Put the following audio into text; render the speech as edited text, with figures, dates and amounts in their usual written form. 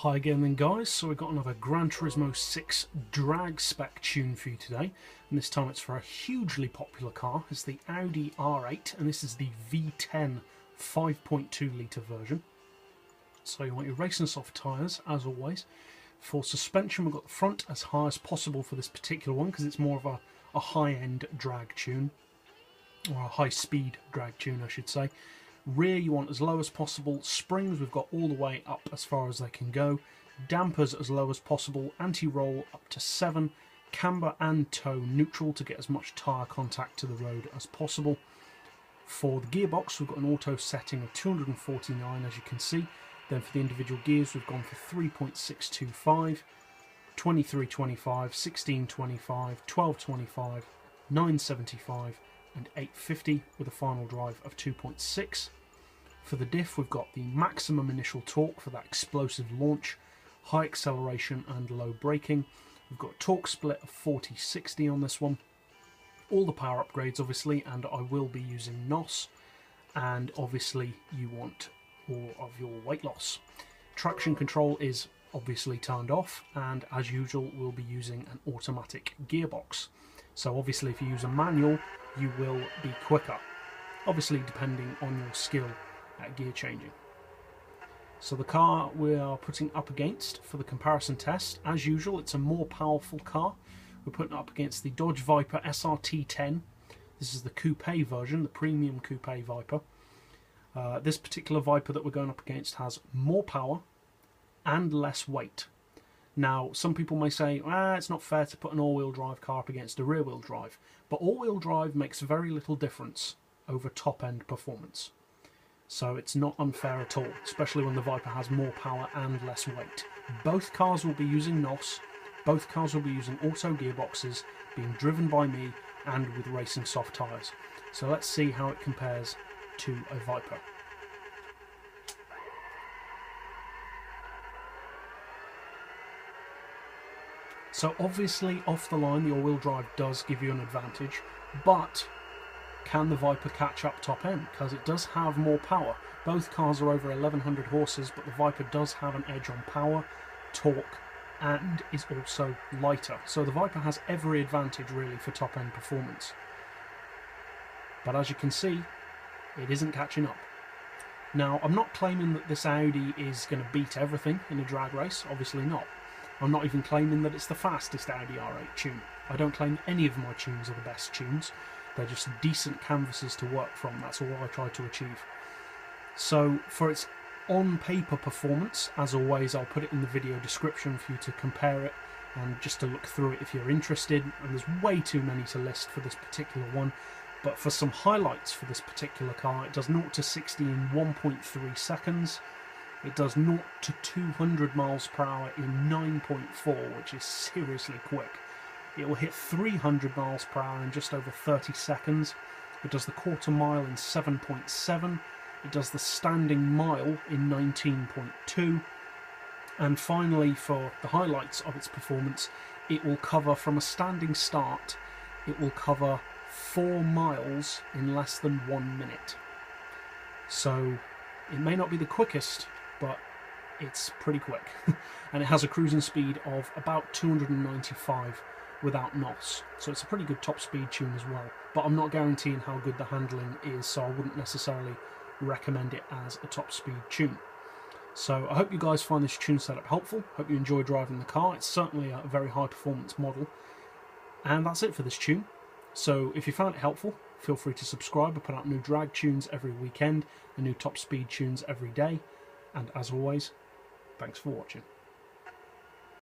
Hi again then guys, so we've got another Gran Turismo 6 drag spec tune for you today, and this time it's for a hugely popular car. It's the Audi R8 and this is the V10 5.2 litre version. So you want your racing soft tyres as always. For suspension we've got the front as high as possible for this particular one because it's more of a high-end drag tune, or a high-speed drag tune I should say. Rear you want as low as possible. Springs we've got all the way up as far as they can go. Dampers as low as possible. Anti-roll up to 7. Camber and toe neutral to get as much tyre contact to the road as possible. For the gearbox we've got an auto setting of 249 as you can see. Then for the individual gears we've gone for 3.625, 2325, 1625, 1225, 975 and 850 with a final drive of 2.6. For the diff we've got the maximum initial torque for that explosive launch, high acceleration and low braking. We've got a torque split of 40-60 on this one. All the power upgrades obviously, and I will be using NOS, and obviously you want all of your weight loss. Traction control is obviously turned off, and as usual we'll be using an automatic gearbox. So obviously if you use a manual you will be quicker, obviously depending on your skill at gear changing. So the car we are putting up against for the comparison test, as usual it's a more powerful car. We're putting it up against the Dodge Viper SRT10. This is the coupe version, the premium coupe Viper. This particular Viper that we're going up against has more power and less weight. Now, some people may say, it's not fair to put an all-wheel drive car up against a rear-wheel drive, but all-wheel drive makes very little difference over top-end performance. So it's not unfair at all, especially when the Viper has more power and less weight. Both cars will be using NOS, both cars will be using auto gearboxes, being driven by me, and with racing soft tyres. So let's see how it compares to a Viper. So obviously off the line the all-wheel drive does give you an advantage, but can the Viper catch up top end? Because it does have more power. Both cars are over 1100 horses, but the Viper does have an edge on power, torque, and is also lighter. So the Viper has every advantage really for top end performance. But as you can see, it isn't catching up. Now, I'm not claiming that this Audi is going to beat everything in a drag race, obviously not. I'm not even claiming that it's the fastest Audi R8 tune. I don't claim any of my tunes are the best tunes. They're just decent canvases to work from. That's all I try to achieve. So for its on-paper performance, as always, I'll put it in the video description for you to compare it and just to look through it if you're interested. And there's way too many to list for this particular one. But for some highlights for this particular car, it does 0 to 60 in 1.3 seconds. It does 0 to 200 miles per hour in 9.4, which is seriously quick. It will hit 300 miles per hour in just over 30 seconds. It does the quarter mile in 7.7. It does the standing mile in 19.2. And finally, for the highlights of its performance, it will cover from a standing start, it will cover 4 miles in less than 1 minute. So it may not be the quickest, but it's pretty quick. And it has a cruising speed of about 295 without NOS. So it's a pretty good top speed tune as well. But I'm not guaranteeing how good the handling is, so I wouldn't necessarily recommend it as a top speed tune. So I hope you guys find this tune setup helpful. Hope you enjoy driving the car. It's certainly a very high performance model. And that's it for this tune. So if you found it helpful, feel free to subscribe. I put out new drag tunes every weekend and new top speed tunes every day. And as always, thanks for watching.